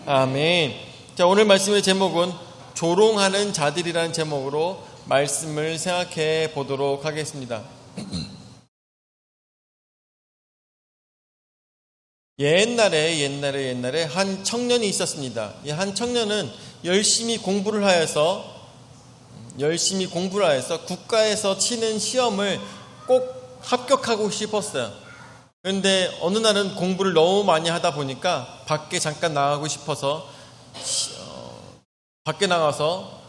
아멘. 자, 오늘 말씀의 제목은 조롱하는 자들이라는 제목으로 말씀을 생각해 보도록 하겠습니다. 옛날에 한 청년이 있었습니다. 이 한 청년은 열심히 공부를 하여서 국가에서 치는 시험을 꼭 합격하고 싶었어요. 그런데 어느 날은 공부를 너무 많이 하다 보니까 밖에 잠깐 나가고 싶어서 밖에 나가서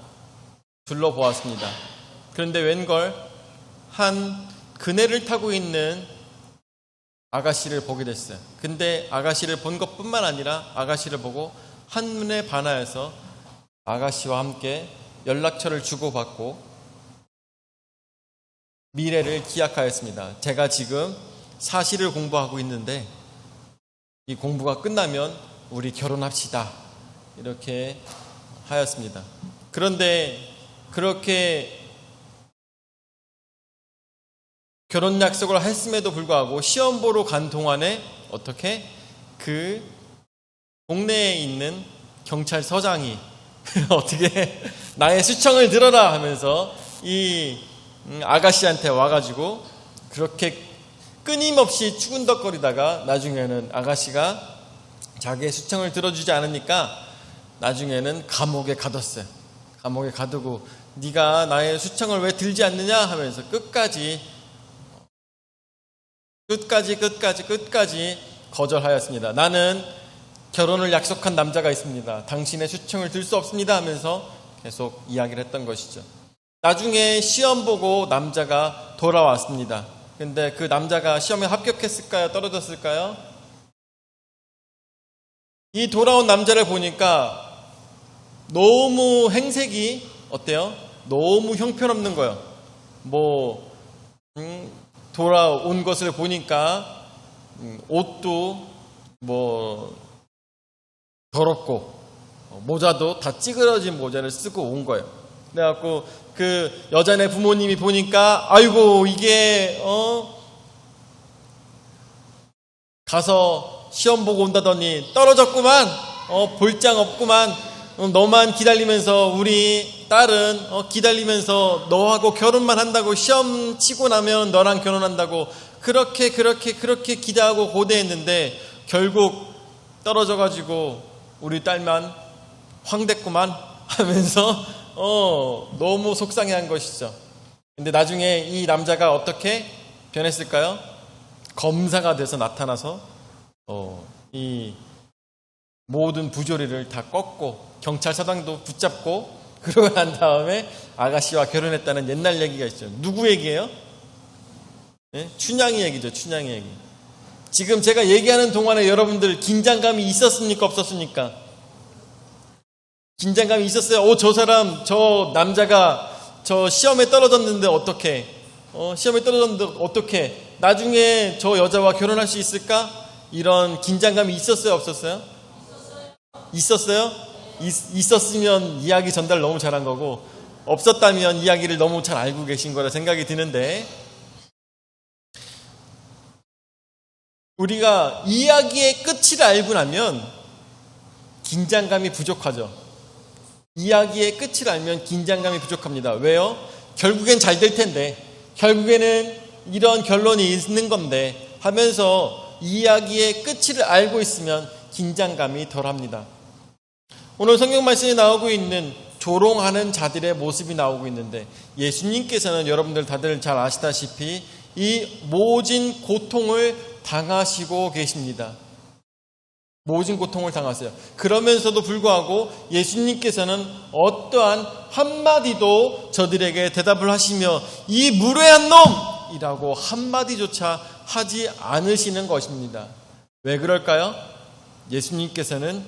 둘러보았습니다. 그런데 웬걸 한 그네를 타고 있는 아가씨를 보게 됐어요. 근데 아가씨를 본 것뿐만 아니라 아가씨를 보고 한눈에 반하여서 아가씨와 함께 연락처를 주고받고 미래를 기약하였습니다. 제가 지금 사시를 공부하고 있는데 이 공부가 끝나면 우리 결혼합시다. 이렇게 하였습니다. 그런데 그렇게 결혼 약속을 했음에도 불구하고 시험 보러 간 동안에 어떻게 그 동네에 있는 경찰서장이 어떻게 나의 수청을 들어라 하면서 이 아가씨한테 와가지고 그렇게 끊임없이 추근덕거리다가 나중에는 아가씨가 자기의 수청을 들어주지 않으니까 나중에는 감옥에 가뒀어요. 감옥에 가두고 네가 나의 수청을 왜 들지 않느냐 하면서 끝까지 거절하였습니다. 나는 결혼을 약속한 남자가 있습니다. 당신의 수청을 들 수 없습니다 하면서 계속 이야기를 했던 것이죠. 나중에 시험 보고 남자가 돌아왔습니다. 근데 그 남자가 시험에 합격했을까요? 떨어졌을까요? 이 돌아온 남자를 보니까 너무 행색이 어때요? 너무 형편없는 거예요. 돌아온 것을 보니까 옷도 더럽고 모자도 다 찌그러진 모자를 쓰고 온 거예요. 그래갖고 그 여자네 부모님이 보니까 아이고 이게 가서 시험 보고 온다더니 떨어졌구만, 볼장 없구만, 너만 기다리면서 우리 딸은 기다리면서 너하고 결혼만 한다고 시험 치고 나면 너랑 결혼한다고 그렇게 기대하고 고대했는데 결국 떨어져가지고 우리 딸만 황됐구만 하면서 너무 속상해한 것이죠. 근데 나중에 이 남자가 어떻게 변했을까요? 검사가 돼서 나타나서 이 모든 부조리를 다 꺾고 경찰서장도 붙잡고 그러고 난 다음에 아가씨와 결혼했다는 옛날 얘기가 있죠. 누구 얘기예요? 네? 춘향이 얘기죠. 춘향이 얘기. 지금 제가 얘기하는 동안에 여러분들 긴장감이 있었습니까? 없었습니까? 긴장감이 있었어요. 저 사람, 저 남자가 저 시험에 떨어졌는데 어떻게? 나중에 저 여자와 결혼할 수 있을까? 이런 긴장감이 있었어요? 없었어요? 있었어요? 있었으면 이야기 전달 너무 잘한 거고 없었다면 이야기를 너무 잘 알고 계신 거라 생각이 드는데 우리가 이야기의 끝을 알고 나면 긴장감이 부족하죠. 이야기의 끝을 알면 긴장감이 부족합니다. 왜요? 결국엔 잘 될 텐데, 결국에는 이런 결론이 있는 건데 하면서 이야기의 끝을 알고 있으면 긴장감이 덜합니다. 오늘 성경 말씀에 나오고 있는 조롱하는 자들의 모습이 나오고 있는데 예수님께서는 여러분들 다들 잘 아시다시피 이 모진 고통을 당하시고 계십니다. 모진 고통을 당하세요. 그러면서도 불구하고 예수님께서는 어떠한 한마디도 저들에게 대답을 하시며 이 무례한 놈이라고 한마디조차 하지 않으시는 것입니다. 왜 그럴까요? 예수님께서는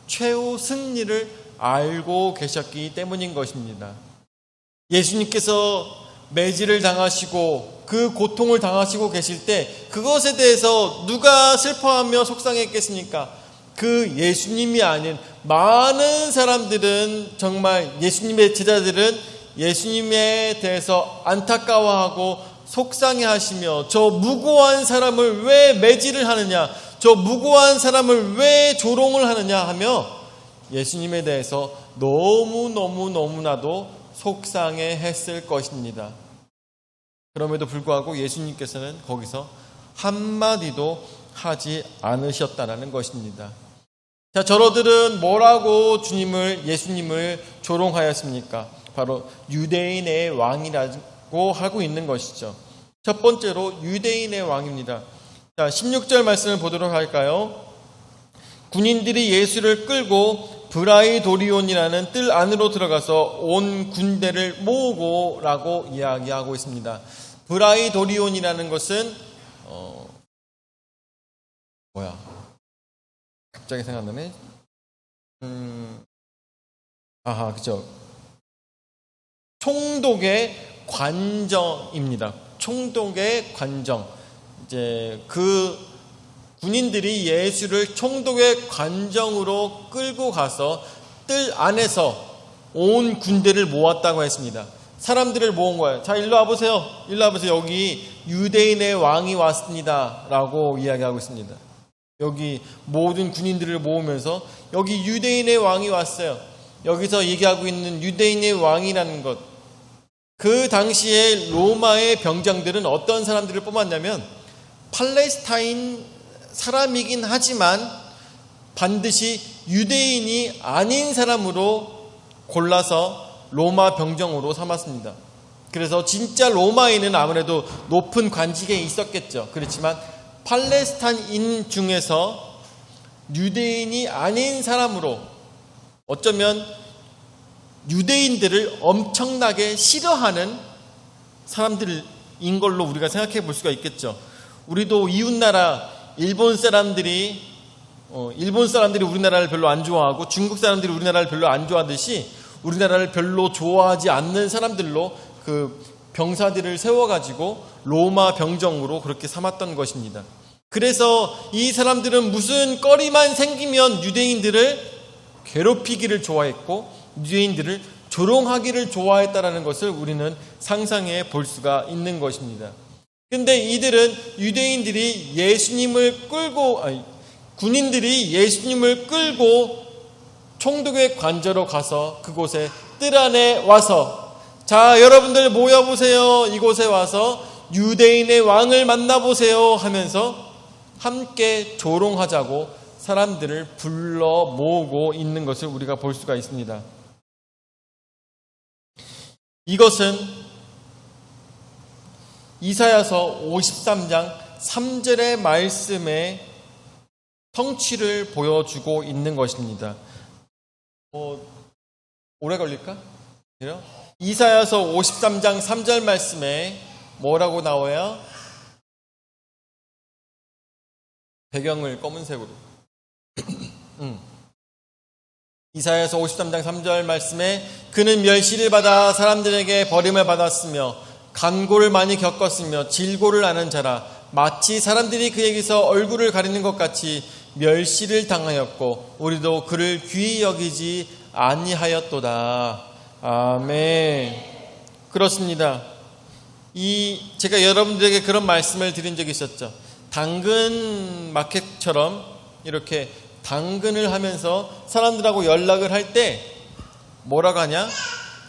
최후 승리를 알고 계셨기 때문인 것입니다. 예수님께서 매질을 당하시고 그 고통을 당하시고 계실 때 그것에 대해서 누가 슬퍼하며 속상했겠습니까? 그 예수님이 아닌 많은 사람들은, 정말 예수님의 제자들은 예수님에 대해서 안타까워하고 속상해하시며 저 무고한 사람을 왜 매질을 하느냐, 저 무고한 사람을 왜 조롱을 하느냐 하며 예수님에 대해서 너무나도 속상해 했을 것입니다. 그럼에도 불구하고 예수님께서는 거기서 한마디도 하지 않으셨다는 것입니다. 자, 저러들은 뭐라고 예수님을 조롱하였습니까? 바로 유대인의 왕이라고 하고 있는 것이죠. 첫 번째로 유대인의 왕입니다. 자, 16절 말씀을 보도록 할까요? 군인들이 예수를 끌고 브라이도리온이라는 뜰 안으로 들어가서 온 군대를 모으고 라고 이야기하고 있습니다. 브라이도리온이라는 것은 갑자기 생각나네. 그죠. 총독의 관정입니다. 총독의 관정. 이제 그 군인들이 예수를 총독의 관정으로 끌고 가서 뜰 안에서 온 군대를 모았다고 했습니다. 사람들을 모은 거예요. 자, 일로 와보세요. 일로 와보세요. 여기 유대인의 왕이 왔습니다. 라고 이야기하고 있습니다. 여기 모든 군인들을 모으면서 여기 유대인의 왕이 왔어요. 여기서 얘기하고 있는 유대인의 왕이라는 것. 그 당시에 로마의 병장들은 어떤 사람들을 뽑았냐면 팔레스타인 사람이긴 하지만 반드시 유대인이 아닌 사람으로 골라서 로마 병정으로 삼았습니다. 그래서 진짜 로마인은 아무래도 높은 관직에 있었겠죠. 그렇지만 팔레스타인 중에서 유대인이 아닌 사람으로 어쩌면 유대인들을 엄청나게 싫어하는 사람들인 걸로 우리가 생각해 볼 수가 있겠죠. 우리도 이웃나라 일본 사람들이 우리나라를 별로 안 좋아하고 중국 사람들이 우리나라를 별로 안 좋아하듯이 우리나라를 별로 좋아하지 않는 사람들로 그 병사들을 세워가지고 로마 병정으로 그렇게 삼았던 것입니다. 그래서 이 사람들은 무슨 거리만 생기면 유대인들을 괴롭히기를 좋아했고 유대인들을 조롱하기를 좋아했다라는 것을 우리는 상상해 볼 수가 있는 것입니다. 근데 이들은 군인들이 예수님을 끌고 총독의 관저로 가서 그곳에 뜰 안에 와서 자, 여러분들 모여보세요. 이곳에 와서 유대인의 왕을 만나보세요 하면서 함께 조롱하자고 사람들을 불러 모으고 있는 것을 우리가 볼 수가 있습니다. 이것은 이사야서 53장 3절의 말씀의 성취를 보여주고 있는 것입니다. 오래 걸릴까? 이사야서 53장 3절 말씀에 뭐라고 나와요? 배경을 검은색으로. 이사야서 53장 3절 말씀에 그는 멸시를 받아 사람들에게 버림을 받았으며 간고를 많이 겪었으며 질고를 아는 자라 마치 사람들이 그에게서 얼굴을 가리는 것 같이 멸시를 당하였고 우리도 그를 귀히 여기지 아니하였도다. 아멘. 그렇습니다. 제가 여러분들에게 그런 말씀을 드린 적이 있었죠. 당근 마켓처럼 이렇게 당근을 하면서 사람들하고 연락을 할 때 뭐라고 하냐?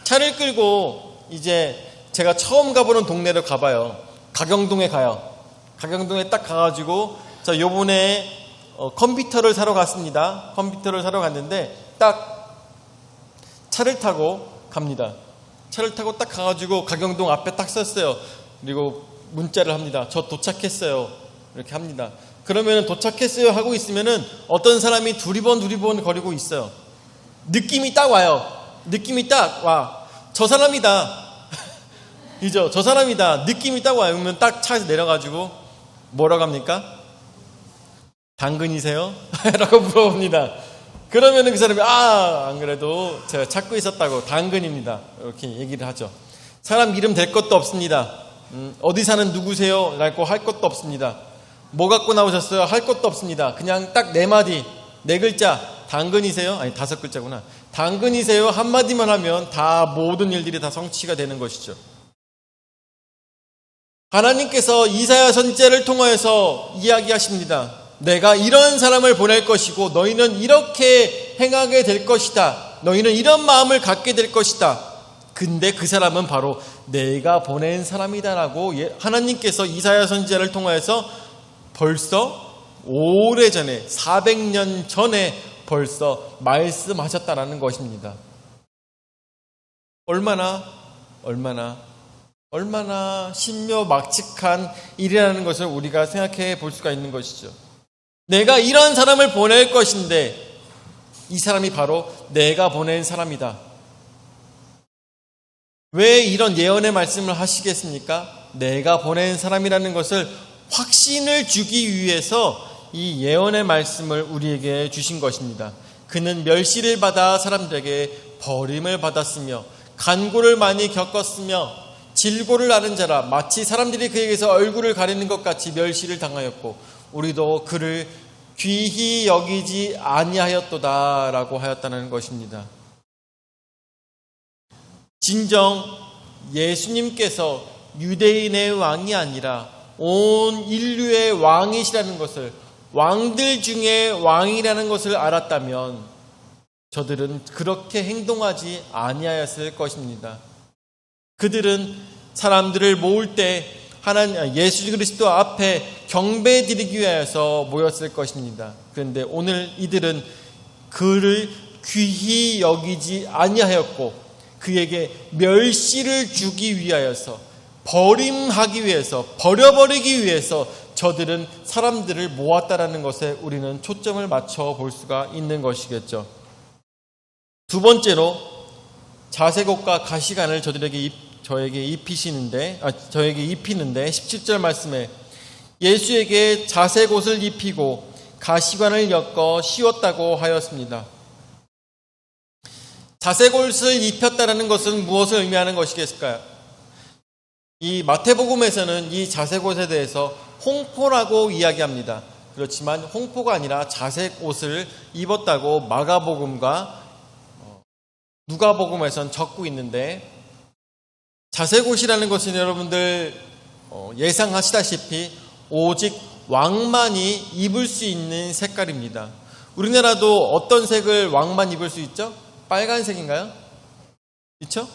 차를 끌고 이제 제가 처음 가보는 동네로 가봐요. 가경동에 가요. 가경동에 딱 가가지고 자, 요번에 컴퓨터를 사러 갔습니다. 컴퓨터를 사러 갔는데 딱 차를 타고 갑니다. 차를 타고 딱 가가지고 가경동 앞에 딱 섰어요. 그리고 문자를 합니다. 저 도착했어요. 이렇게 합니다. 그러면 도착했어요 하고 있으면은 어떤 사람이 두리번 거리고 있어요. 느낌이 딱 와요. 느낌이 딱 와. 저 사람이다. 이죠? 저 사람이다. 느낌이 딱 와요. 그러면 딱 차에서 내려가지고 뭐라고 합니까? 당근이세요? 라고 물어봅니다. 그러면은 그 사람이 안 그래도 제가 찾고 있었다고 당근입니다. 이렇게 얘기를 하죠. 사람 이름 될 것도 없습니다. 어디 사는 누구세요? 라고 할 것도 없습니다. 뭐 갖고 나오셨어요? 할 것도 없습니다. 그냥 딱 4마디, 4글자, 당근이세요? 아니 5글자구나. 당근이세요? 한마디만 하면 다 모든 일들이 다 성취가 되는 것이죠. 하나님께서 이사야 선지자를 통하여서 이야기하십니다. 내가 이런 사람을 보낼 것이고 너희는 이렇게 행하게 될 것이다. 너희는 이런 마음을 갖게 될 것이다. 근데 그 사람은 바로 내가 보낸 사람이다라고 하나님께서 이사야 선지자를 통하여서 벌써 오래전에 400년 전에 벌써 말씀하셨다라는 것입니다. 얼마나 신묘막측한 일이라는 것을 우리가 생각해 볼 수가 있는 것이죠. 내가 이런 사람을 보낼 것인데 이 사람이 바로 내가 보낸 사람이다. 왜 이런 예언의 말씀을 하시겠습니까? 내가 보낸 사람이라는 것을 확신을 주기 위해서 이 예언의 말씀을 우리에게 주신 것입니다. 그는 멸시를 받아 사람들에게 버림을 받았으며 간고를 많이 겪었으며 질고를 앓은 자라 마치 사람들이 그에게서 얼굴을 가리는 것 같이 멸시를 당하였고 우리도 그를 귀히 여기지 아니하였도다라고 하였다는 것입니다. 진정 예수님께서 유대인의 왕이 아니라 온 인류의 왕이시라는 것을, 왕들 중에 왕이라는 것을 알았다면 저들은 그렇게 행동하지 아니하였을 것입니다. 그들은 사람들을 모을 때 하나님 예수 그리스도 앞에 경배드리기 위해서 모였을 것입니다. 그런데 오늘 이들은 그를 귀히 여기지 아니하였고 그에게 멸시를 주기 위하여서, 버림하기 위해서, 버려버리기 위해서 저들은 사람들을 모았다라는 것에 우리는 초점을 맞춰 볼 수가 있는 것이겠죠. 두 번째로 자색옷과 가시관을 저에게 입히는데 17절 말씀에 예수에게 자색옷을 입히고 가시관을 엮어 씌웠다고 하였습니다. 자색옷을 입혔다는 것은 무엇을 의미하는 것이겠을까요? 이 마태복음에서는 이 자색옷에 대해서 홍포라고 이야기합니다. 그렇지만 홍포가 아니라 자색옷을 입었다고 마가복음과 누가복음에서는 적고 있는데, 자색옷이라는 것은 여러분들 예상하시다시피 오직 왕만이 입을 수 있는 색깔입니다. 우리나라도 어떤 색을 왕만 입을 수 있죠? 빨간색인가요? 그렇죠?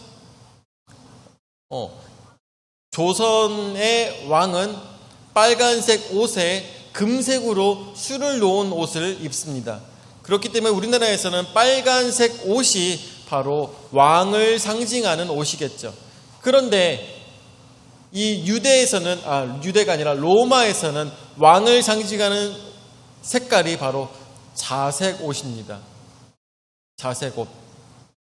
조선의 왕은 빨간색 옷에 금색으로 술을 놓은 옷을 입습니다. 그렇기 때문에 우리나라에서는 빨간색 옷이 바로 왕을 상징하는 옷이겠죠. 그런데 이 유대가 아니라 로마에서는 왕을 상징하는 색깔이 바로 자색 옷입니다. 자색 옷.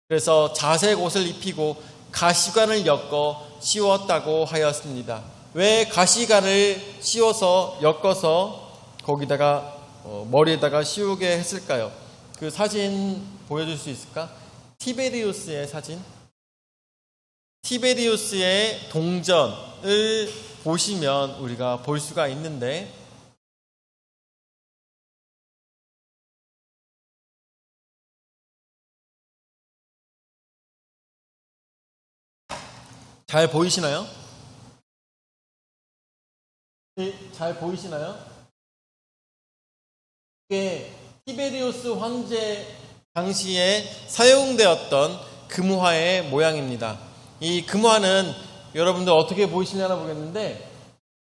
그래서 자색 옷을 입히고 가시관을 엮어 씌웠다고 하였습니다. 왜 가시관을 씌워서 엮어서 거기다가 머리에다가 씌우게 했을까요? 그 사진 보여줄 수 있을까? 티베리우스의 사진. 티베리우스의 동전을 보시면 우리가 볼 수가 있는데, 잘 보이시나요? 잘 보이시나요? 이게 티베리우스 황제 당시에 사용되었던 금화의 모양입니다. 이 금화는 여러분들 어떻게 보이시냐나 보겠는데,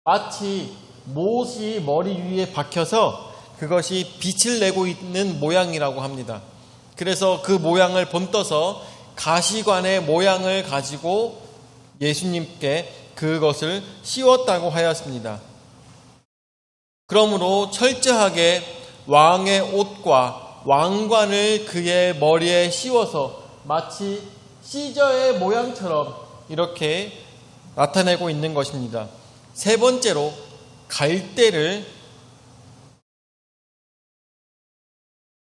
마치 못이 머리 위에 박혀서 그것이 빛을 내고 있는 모양이라고 합니다. 그래서 그 모양을 본떠서 가시관의 모양을 가지고 예수님께 그것을 씌웠다고 하였습니다. 그러므로 철저하게 왕의 옷과 왕관을 그의 머리에 씌워서 마치 시저의 모양처럼 이렇게 나타내고 있는 것입니다. 세 번째로 갈대를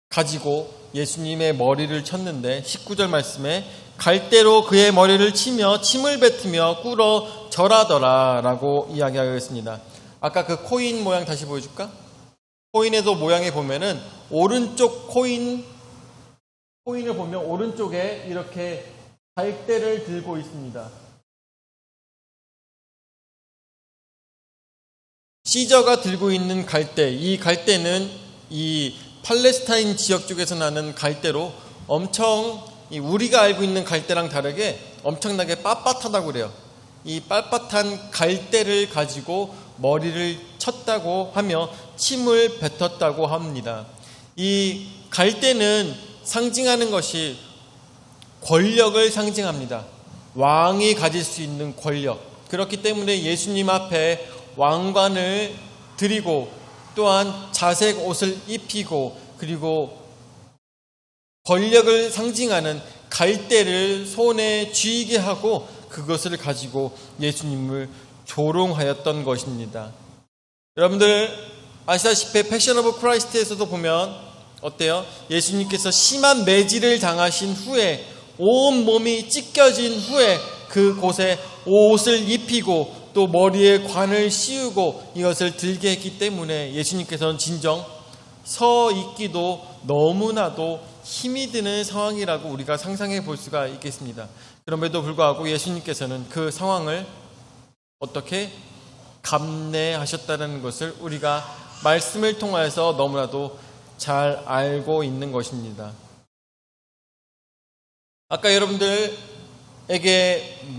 가지고 예수님의 머리를 쳤는데 19절 말씀에 갈대로 그의 머리를 치며 침을 뱉으며 꿇어 절하더라 라고 이야기하고 있습니다. 아까 그 코인 모양 다시 보여줄까? 코인에도 모양에 보면은 오른쪽 코인을 보면 오른쪽에 이렇게 갈대를 들고 있습니다. 시저가 들고 있는 갈대, 이 갈대는 이 팔레스타인 지역 쪽에서 나는 갈대로 엄청 우리가 알고 있는 갈대랑 다르게 엄청나게 빳빳하다고 그래요. 이 빳빳한 갈대를 가지고 머리를 쳤다고 하며 침을 뱉었다고 합니다. 이 갈대는 상징하는 것이 권력을 상징합니다. 왕이 가질 수 있는 권력. 그렇기 때문에 예수님 앞에 왕관을 드리고 또한 자색 옷을 입히고 그리고 권력을 상징하는 갈대를 손에 쥐게 하고 그것을 가지고 예수님을 조롱하였던 것입니다. 여러분들 아시다시피 패션 오브 크라이스트에서도 보면 어때요? 예수님께서 심한 매질을 당하신 후에 온 몸이 찢겨진 후에 그곳에 옷을 입히고 또 머리에 관을 씌우고 이것을 들게 했기 때문에 예수님께서는 진정 서 있기도 너무나도 힘이 드는 상황이라고 우리가 상상해 볼 수가 있겠습니다. 그럼에도 불구하고 예수님께서는 그 상황을 어떻게 감내하셨다는 것을 우리가 말씀을 통해서 너무나도 잘 알고 있는 것입니다. 아까 여러분들에게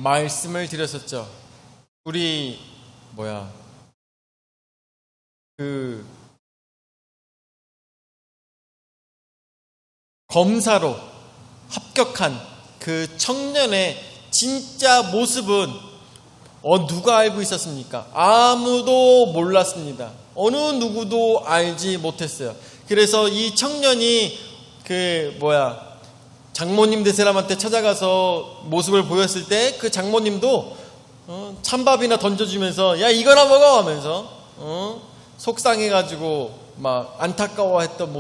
말씀을 드렸었죠. 우리 검사로 합격한 그 청년의 진짜 모습은 누가 알고 있었습니까? 아무도 몰랐습니다. 어느 누구도 알지 못했어요. 그래서 이 청년이 장모님 될 사람한테 찾아가서 모습을 보였을 때 그 장모님도 찬밥이나 던져주면서 야 이거나 먹어 하면서 속상해가지고 막 안타까워했던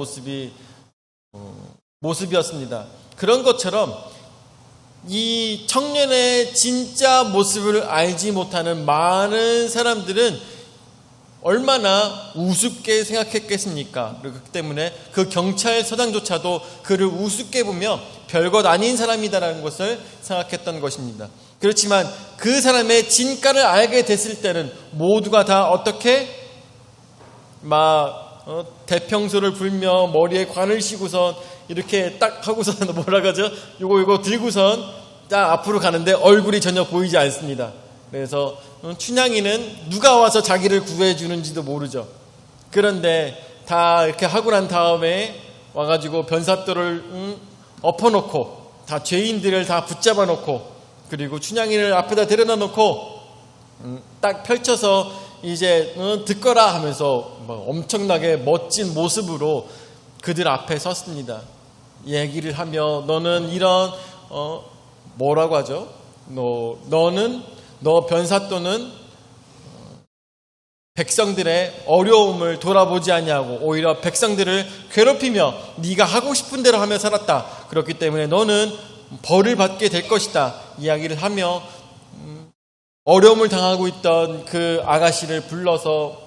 모습이었습니다. 그런 것처럼 이 청년의 진짜 모습을 알지 못하는 많은 사람들은 얼마나 우습게 생각했겠습니까? 그렇기 때문에 그 경찰서장조차도 그를 우습게 보며 별것 아닌 사람이다라는 것을 생각했던 것입니다. 그렇지만 그 사람의 진가를 알게 됐을 때는 모두가 다 어떻게 대평소를 불며 머리에 관을 씌고선 이렇게 딱 하고선 뭐라 그러죠? 요거 들고선 딱 앞으로 가는데 얼굴이 전혀 보이지 않습니다. 그래서 춘향이는 누가 와서 자기를 구해주는지도 모르죠. 그런데 다 이렇게 하고 난 다음에 와가지고 변사또를 엎어놓고 다 죄인들을 다 붙잡아 놓고 그리고 춘향이를 앞에다 데려다 놓고 딱 펼쳐서 이제 듣거라 하면서 엄청나게 멋진 모습으로 그들 앞에 섰습니다. 얘기를 하며 너는 이런 뭐라고 하죠? 너 변사또는 백성들의 어려움을 돌아보지 아니하고 오히려 백성들을 괴롭히며 네가 하고 싶은 대로 하며 살았다. 그렇기 때문에 너는 벌을 받게 될 것이다. 이야기를 하며 어려움을 당하고 있던 그 아가씨를 불러서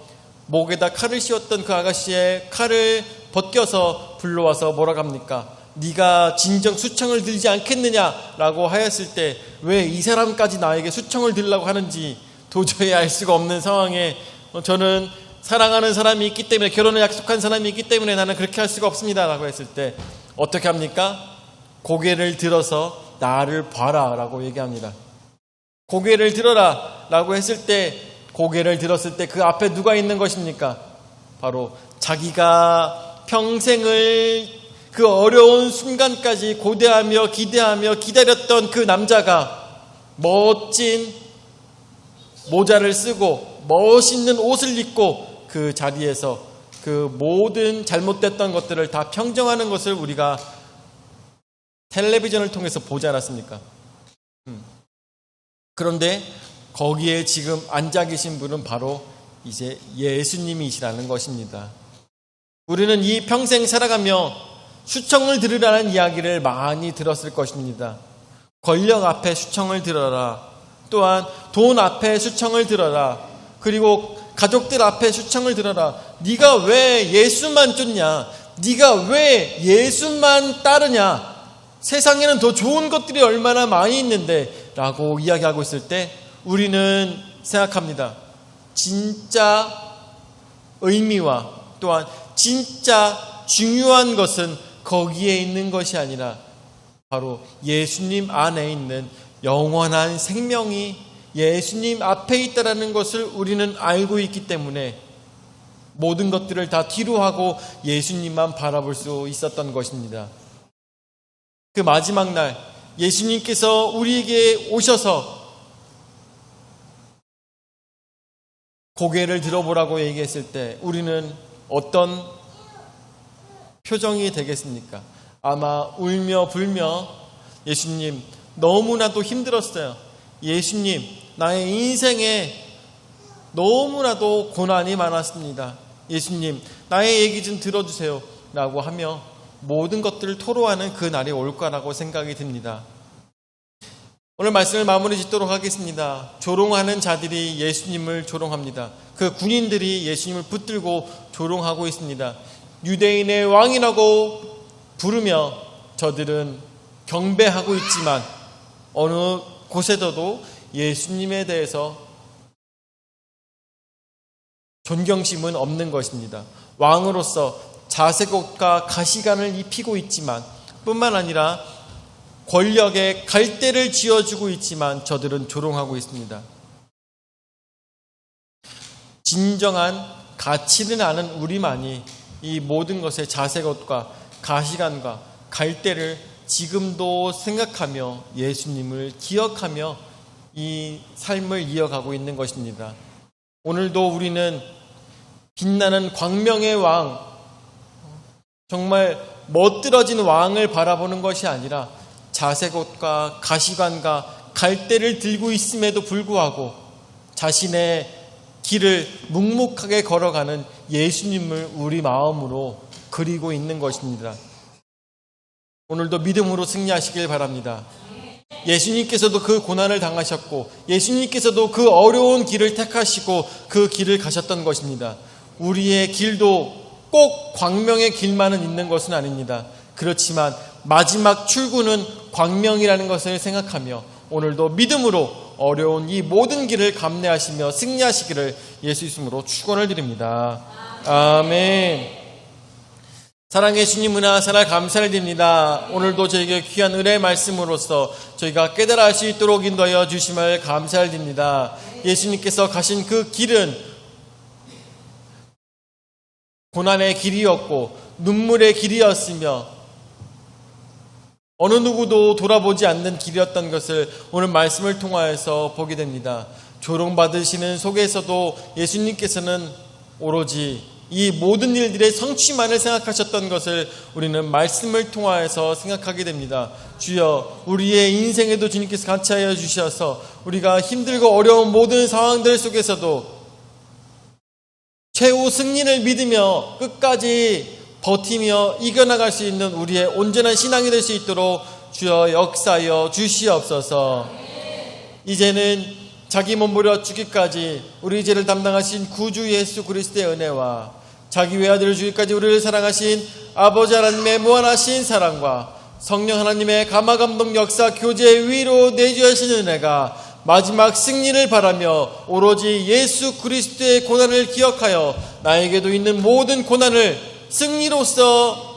목에다 칼을 씌웠던 그 아가씨의 칼을 벗겨서 불러와서 뭐라고 합니까? 네가 진정 수청을 들지 않겠느냐라고 하였을 때 왜 이 사람까지 나에게 수청을 들라고 하는지 도저히 알 수가 없는 상황에 저는 사랑하는 사람이 있기 때문에 결혼을 약속한 사람이 있기 때문에 나는 그렇게 할 수가 없습니다 라고 했을 때 어떻게 합니까? 고개를 들어서 나를 봐라 라고 얘기합니다. 고개를 들어라 라고 했을 때 고개를 들었을 때 그 앞에 누가 있는 것입니까? 바로 자기가 평생을 그 어려운 순간까지 고대하며 기대하며 기다렸던 그 남자가 멋진 모자를 쓰고 멋있는 옷을 입고 그 자리에서 그 모든 잘못됐던 것들을 다 평정하는 것을 우리가 텔레비전을 통해서 보지 않았습니까? 그런데 거기에 지금 앉아 계신 분은 바로 이제 예수님이시라는 것입니다. 우리는 이 평생 살아가며 수청을 들으라는 이야기를 많이 들었을 것입니다. 권력 앞에 수청을 들어라. 또한 돈 앞에 수청을 들어라. 그리고 가족들 앞에 수청을 들어라. 네가 왜 예수만 쫓냐? 네가 왜 예수만 따르냐? 세상에는 더 좋은 것들이 얼마나 많이 있는데 라고 이야기하고 있을 때 우리는 생각합니다. 진짜 의미와 또한 진짜 중요한 것은 거기에 있는 것이 아니라 바로 예수님 안에 있는 영원한 생명이 예수님 앞에 있다라는 것을 우리는 알고 있기 때문에 모든 것들을 다 뒤로 하고 예수님만 바라볼 수 있었던 것입니다. 그 마지막 날 예수님께서 우리에게 오셔서 고개를 들어보라고 얘기했을 때 우리는 어떤 표정이 되겠습니까? 아마 울며 불며 예수님 너무나도 힘들었어요. 예수님 나의 인생에 너무나도 고난이 많았습니다. 예수님 나의 얘기 좀 들어주세요 라고 하며 모든 것들을 토로하는 그 날이 올 거라고 생각이 듭니다. 오늘 말씀을 마무리 짓도록 하겠습니다. 조롱하는 자들이 예수님을 조롱합니다. 그 군인들이 예수님을 붙들고 조롱하고 있습니다. 유대인의 왕이라고 부르며 저들은 경배하고 있지만 어느 곳에서도 예수님에 대해서 존경심은 없는 것입니다. 왕으로서 자색옷과 가시관을 입히고 있지만 뿐만 아니라 권력에 갈대를 쥐어주고 있지만 저들은 조롱하고 있습니다. 진정한 가치는 아는 우리만이 이 모든 것의 자색옷과 가시관과 갈대를 지금도 생각하며 예수님을 기억하며 이 삶을 이어가고 있는 것입니다. 오늘도 우리는 빛나는 광명의 왕, 정말 멋들어진 왕을 바라보는 것이 아니라 자색옷과 가시관과 갈대를 들고 있음에도 불구하고 자신의 길을 묵묵하게 걸어가는 예수님을 우리 마음으로 그리고 있는 것입니다. 오늘도 믿음으로 승리하시길 바랍니다. 예수님께서도 그 고난을 당하셨고 예수님께서도 그 어려운 길을 택하시고 그 길을 가셨던 것입니다. 우리의 길도 꼭 광명의 길만은 있는 것은 아닙니다. 그렇지만 마지막 출구는 광명이라는 것을 생각하며 오늘도 믿음으로 어려운 이 모든 길을 감내하시며 승리하시기를 예수 이름으로 축원을 드립니다. 아멘. 사랑의 주님 은혜와 사랑 감사를 드립니다. 오늘도 저에게 귀한 은혜의 말씀으로써 저희가 깨달아 알 수 있도록 인도하여 주심을 감사를 드립니다. 예수님께서 가신 그 길은 고난의 길이었고 눈물의 길이었으며 어느 누구도 돌아보지 않는 길이었던 것을 오늘 말씀을 통하여서 보게 됩니다. 조롱받으시는 속에서도 예수님께서는 오로지 이 모든 일들의 성취만을 생각하셨던 것을 우리는 말씀을 통하여서 생각하게 됩니다. 주여 우리의 인생에도 주님께서 같이 하여 주셔서 우리가 힘들고 어려운 모든 상황들 속에서도 최후 승리를 믿으며 끝까지 버티며 이겨나갈 수 있는 우리의 온전한 신앙이 될 수 있도록 주여 역사하여 주시옵소서. 이제는 자기 몸부려 죽기까지 우리 죄를 담당하신 구주 예수 그리스도의 은혜와 자기 외아들을 주기까지 우리를 사랑하신 아버지 하나님의 무한하신 사랑과 성령 하나님의 감화감동 역사 교제의 위로 내주하신 은혜가 마지막 승리를 바라며 오로지 예수 그리스도의 고난을 기억하여 나에게도 있는 모든 고난을 승리로서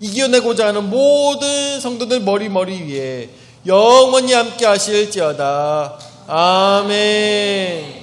이겨내고자 하는 모든 성도들 머리 위에 영원히 함께 하실지어다. 아멘.